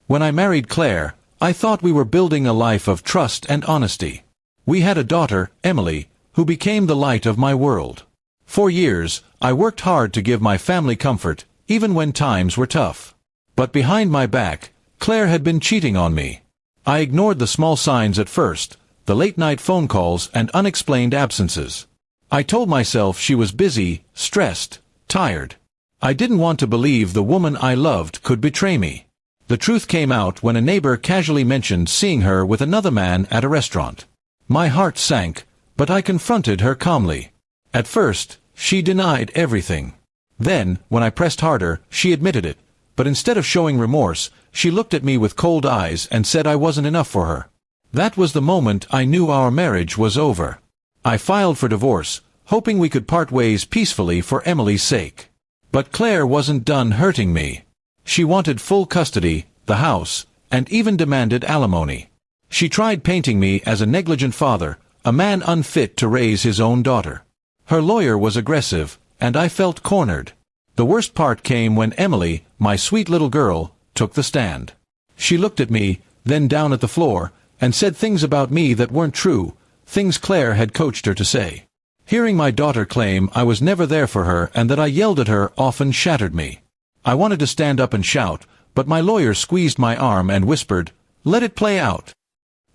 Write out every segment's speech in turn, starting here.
When I married Claire, I thought we were building a life of trust and honesty. We had a daughter, Emily, who became the light of my world. For years, I worked hard to give my family comfort, even when times were tough. But behind my back, Claire had been cheating on me. I ignored the small signs at first, the late-night phone calls and unexplained absences. I told myself she was busy, stressed, tired. I didn't want to believe the woman I loved could betray me. The truth came out when a neighbor casually mentioned seeing her with another man at a restaurant. My heart sank, but I confronted her calmly. At first, she denied everything. Then, when I pressed harder, she admitted it, but instead of showing remorse, she looked at me with cold eyes and said I wasn't enough for her. That was the moment I knew our marriage was over. I filed for divorce, hoping we could part ways peacefully for Emily's sake. But Claire wasn't done hurting me. She wanted full custody, the house, and even demanded alimony. She tried painting me as a negligent father, a man unfit to raise his own daughter. Her lawyer was aggressive, and I felt cornered. The worst part came when Emily, my sweet little girl, took the stand. She looked at me, then down at the floor, and said things about me that weren't true, things Claire had coached her to say. Hearing my daughter claim I was never there for her and that I yelled at her often shattered me. I wanted to stand up and shout, but my lawyer squeezed my arm and whispered, "Let it play out."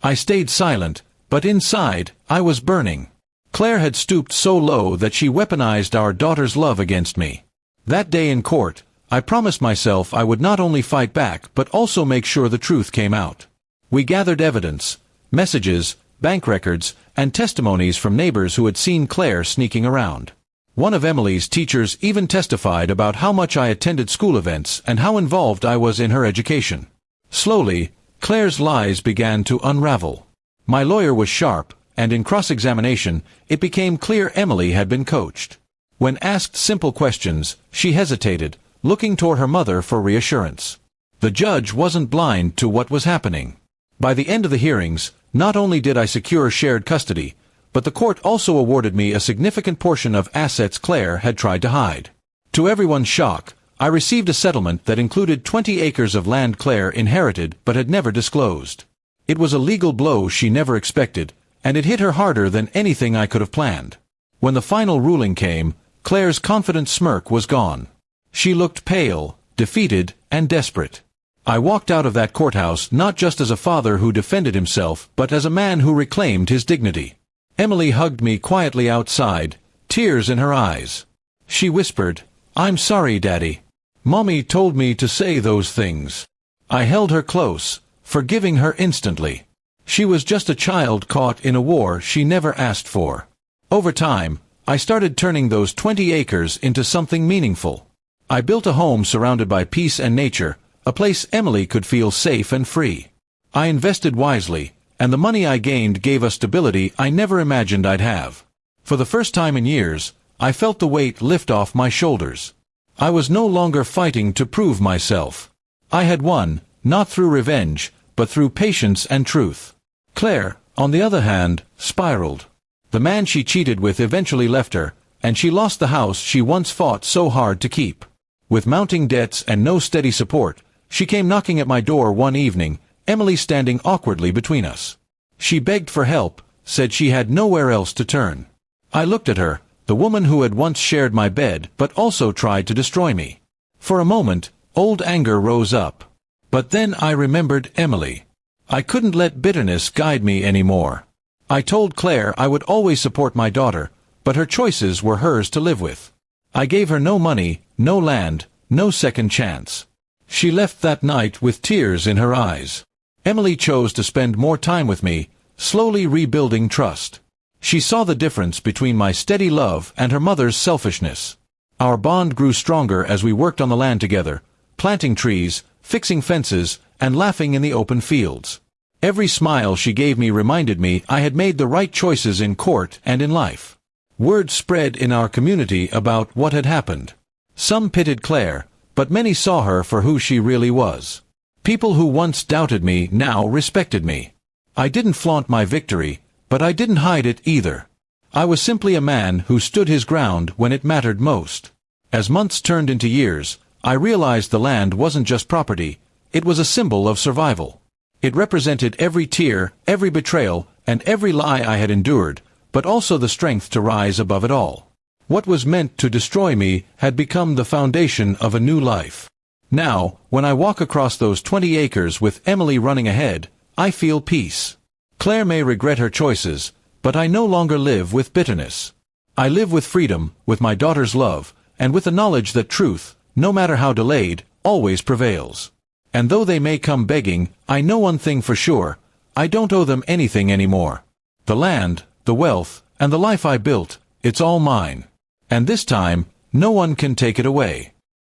I stayed silent, but inside, I was burning. Claire had stooped so low that she weaponized our daughter's love against me. That day in court, I promised myself I would not only fight back but also make sure the truth came out. We gathered evidence, messages, bank records, and testimonies from neighbors who had seen Claire sneaking around. One of Emily's teachers even testified about how much I attended school events and how involved I was in her education. Slowly, Claire's lies began to unravel. My lawyer was sharp, and in cross-examination, it became clear Emily had been coached. When asked simple questions, she hesitated, looking toward her mother for reassurance. The judge wasn't blind to what was happening. By the end of the hearings, not only did I secure shared custody, but the court also awarded me a significant portion of assets Claire had tried to hide. To everyone's shock, I received a settlement that included 20 acres of land Claire inherited but had never disclosed. It was a legal blow she never expected, and it hit her harder than anything I could have planned. When the final ruling came, Claire's confident smirk was gone. She looked pale, defeated, and desperate. I walked out of that courthouse not just as a father who defended himself, but as a man who reclaimed his dignity. Emily hugged me quietly outside, tears in her eyes. She whispered, "I'm sorry, Daddy. Mommy told me to say those things." I held her close, forgiving her instantly. She was just a child caught in a war she never asked for. Over time, I started turning those 20 acres into something meaningful. I built a home surrounded by peace and nature, a place Emily could feel safe and free. I invested wisely, and the money I gained gave us stability I never imagined I'd have. For the first time in years, I felt the weight lift off my shoulders. I was no longer fighting to prove myself. I had won, not through revenge, but through patience and truth. Claire, on the other hand, spiraled. The man she cheated with eventually left her, and she lost the house she once fought so hard to keep. With mounting debts and no steady support, she came knocking at my door one evening, Emily standing awkwardly between us. She begged for help, said she had nowhere else to turn. I looked at her, the woman who had once shared my bed but also tried to destroy me. For a moment, old anger rose up. But then I remembered Emily. I couldn't let bitterness guide me anymore. I told Claire I would always support my daughter, but her choices were hers to live with. I gave her no money, no land, no second chance. She left that night with tears in her eyes. Emily chose to spend more time with me, slowly rebuilding trust. She saw the difference between my steady love and her mother's selfishness. Our bond grew stronger as we worked on the land together, planting trees, fixing fences, and laughing in the open fields. Every smile she gave me reminded me I had made the right choices in court and in life. Word spread in our community about what had happened. Some pitied Claire, but many saw her for who she really was. People who once doubted me now respected me. I didn't flaunt my victory, but I didn't hide it either. I was simply a man who stood his ground when it mattered most. As months turned into years, I realized the land wasn't just property, it was a symbol of survival. It represented every tear, every betrayal, and every lie I had endured, but also the strength to rise above it all. What was meant to destroy me had become the foundation of a new life. Now, when I walk across those 20 acres with Emily running ahead, I feel peace. Claire may regret her choices, but I no longer live with bitterness. I live with freedom, with my daughter's love, and with the knowledge that truth, no matter how delayed, always prevails. And though they may come begging, I know one thing for sure: I don't owe them anything anymore. The land, the wealth, and the life I built, it's all mine. And this time, no one can take it away.